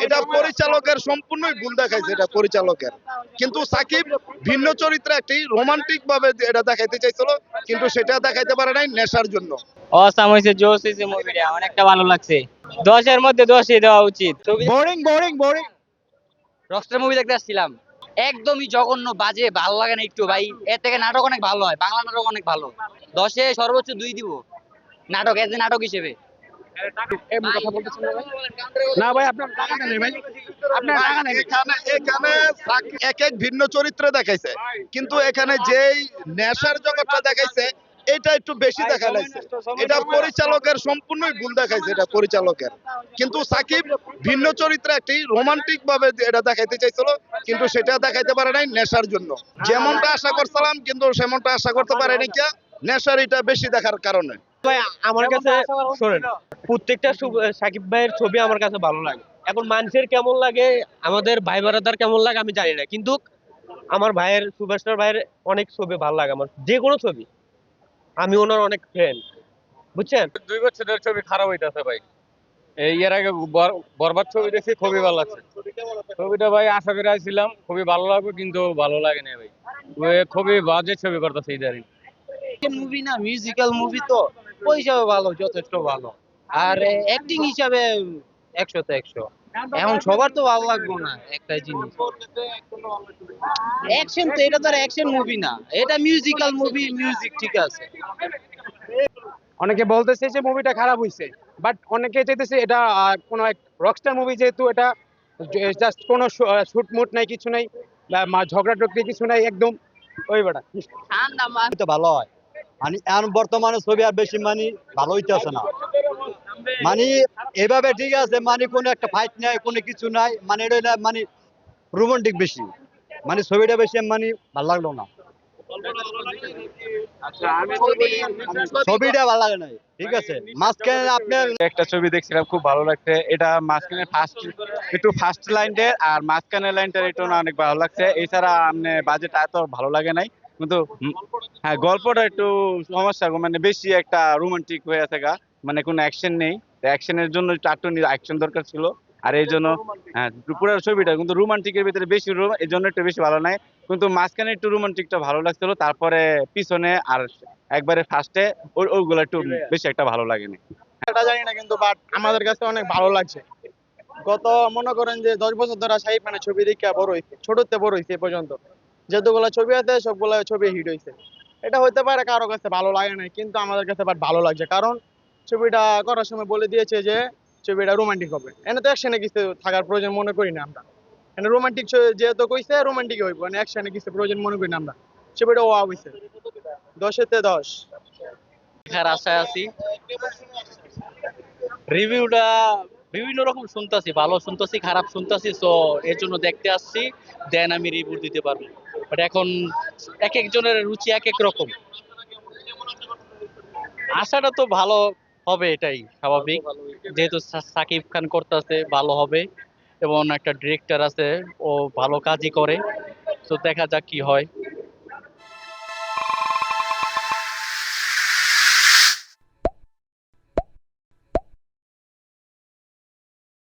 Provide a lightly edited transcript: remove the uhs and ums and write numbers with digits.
এটা পরিচালকের সম্পূর্ণই ভুল দেখাইছে, এটা পরিচালকের। কিন্তু সাকিব ভিন্ন চরিত্রে একটি রোমান্টিক ভাবে এটা দেখাইতে চাইছিল, কিন্তু সেটা দেখাইতে পারে নাই নেশার জন্য। অসাম হয়েছে, জোস হয়েছে, মুভিটা অনেকটা ভালো লাগছে। 10-এর মধ্যে 10ই দেওয়া উচিত। Boring boring boring. Rockstar movie দেখতে আসছিলাম, একদমই জঘন্য, বাজে, ভালো লাগে না একটু ভাই। এর থেকে নাটক অনেক ভালো হয়, বাংলা নাটক অনেক ভালো। 10-এ সর্বোচ্চ 2 দিব নাটক, এজ এ নাটক হিসেবে। এমন কথা বলতেছেন না ভাই? না ভাই, আপনার টাকা নেই ভাই, আপনার টাকা নেই। এখানে এখানে এক এক ভিন্ন চরিত্রে দেখাইছে, কিন্তু এখানে যেই নেশার জগৎটা দেখাইছে এটা একটু বেশি দেখা লাগছে। এটা পরিচালকের সম্পূর্ণই ভুল দেখাইছে, এটা পরিচালকের। কিন্তু সাকিব ভিন্ন চরিত্রে একটি রোমান্টিক ভাবে এটা দেখাইতে চাইছিল, কিন্তু সেটা দেখাইতে পারে নাই নেশার জন্য। যেমনটা আশা করছিলাম কিন্তু সেমনটা আশা করতে পারেনি, কে নেশার এটা বেশি দেখার কারণে। ভাই আমার কাছে শোনেন, প্রত্যেকটা সাকিব ভাইয়ের ছবি আমার কাছে ভালো লাগে। এখন মানুষের কেমন লাগে, আমাদের ভাই বারাদার কেমন লাগে আমি জানি না, কিন্তু আমার ভাইয়ের, সুভাষটার ভাইয়ের অনেক ছবি ভালো লাগে আমার, যে কোনো ছবি। আমি ওনার অনেক ফ্রেন্ড, বুঝছেন। 2 বছরের ছবি খারাপ হইতাছে ভাই। এই এর আগে বরবাদ ছবি দেখছি, খুবই ভালো লাগছে ছবিটা ভাই। আশা করে আসছিলাম খুবই ভালো লাগবে, কিন্তু ভালো লাগে না ভাই। খুবই বাজে ছবি করতেছে ইদারিং। মুভি না, মিউজিক্যাল মুভি তো ওই হিসাবে ভালো, যথেষ্ট ভালো। আর অ্যাক্টিং হিসাবে 100-তে 100। এখন সবার তো ভালো লাগবে না একটা জিনিস। অ্যাকশন তো, এটা তো আর অ্যাকশন মুভি না, এটা মিউজিক্যাল মুভি, মিউজিক ঠিক আছে। অনেকে বলতেছে যে মুভিটা খারাপ হয়েছে, বাট অনেকে চাইতেছে এটা কোনো এক রকস্টার মুভি, যেহেতু এটা জাস্ট কোনো শুট মুট নাই, কিছু নাই, ঝগড়া টগড়ি কিছু নাই, একদম ওই বেটা ঠান্ডা তো ভালো হয়। মানে এখন বর্তমানে ছবি আর বেশি মানে ভালো হইতেছে না। মানে এভাবে ঠিক আছে, মানে কোনো একটা ফাইট নাই, কোনো কিছু নাই, মানে এটা হইলো মানে রোমান্টিক বেশি, মানে ছবিটা বেশি মানে ভালো লাগলো না, ছবিটা ভালো লাগে নাই। ঠিক আছে, মাঝখানে আপনার একটা ছবি দেখছিলাম, খুব ভালো লাগছে। এটা মাঝখানে একটু ফার্স্ট লাইনটা আর মাঝখানের লাইনটা একটু না অনেক ভালো লাগছে। এছাড়া আপনি বাজেট এত ভালো লাগে নাই, কিন্তু হ্যাঁ গল্পটা একটু সমস্যা, মানে বেশি একটা রোমান্টিক হয়ে আছে গা, মানে কোনো অ্যাকশন নেই। অ্যাকশনের জন্য একটু অ্যাকশন দরকার ছিল, আর এই জন্য হ্যাঁ পুরো ছবিটা কিন্তু রোমান্টিকের ভিতরে বেশি, এই জন্য একটু বেশি ভালো নাই। কিন্তু মাঝখানে একটু রোমান্টিকটা ভালো লাগছিল, তারপরে পিছনে আর একবারে ফার্স্টে ওইগুলো একটু বেশি একটা ভালো লাগেনি। এটা জানি না, কিন্তু বাট আমাদের কাছে অনেক ভালো লাগছে। গত মনে করেন যে 10 বছর ধরে শাহিদ খানের ছবি দেখে বড় হয়েছে, ছোটতে বড় হয়েছে এ পর্যন্ত। যতগুলো ছবি আছে সবগুলো ছবি হিট হয়েছে। এটা হইতে পারে কারো কাছে ভালো লাগে না, কিন্তু আমাদের কাছে বাট ভালো লাগছে, কারণ ছবিটা করার সময় বলে দিয়েছে যে ছবিটা রোমান্টিক হবে। এনে তো অ্যাকশনে কিছু থাকার প্রয়োজন মনে করি না আমরা। এনে রোমান্টিক যেহেতু কইছে রোমান্টিক হইব, মানে অ্যাকশনে কিছু প্রয়োজন মনে করি না আমরা। ছবিটা ওয়া হইছে 10-তে 10। দেখার আশায় আছি। রিভিউটা বিভিন্ন রকম শুনতাছি, ভালো শুনতাছি, খারাপ শুনতাছি, সো এর জন্য দেখতে আসছি, দেন আমি রিভিউ দিতে পারবো। বাট এখন এক একজনের রুচি এক এক রকম। আশাটা তো ভালো হবে, এটাই স্বাভাবিক, যেহেতু সাকিব খান করতেছে, ভালো হবে। এবং একটা ডিরেক্টর আছে, ও ভালো কাজই করে, তো দেখা যাক কি হয়।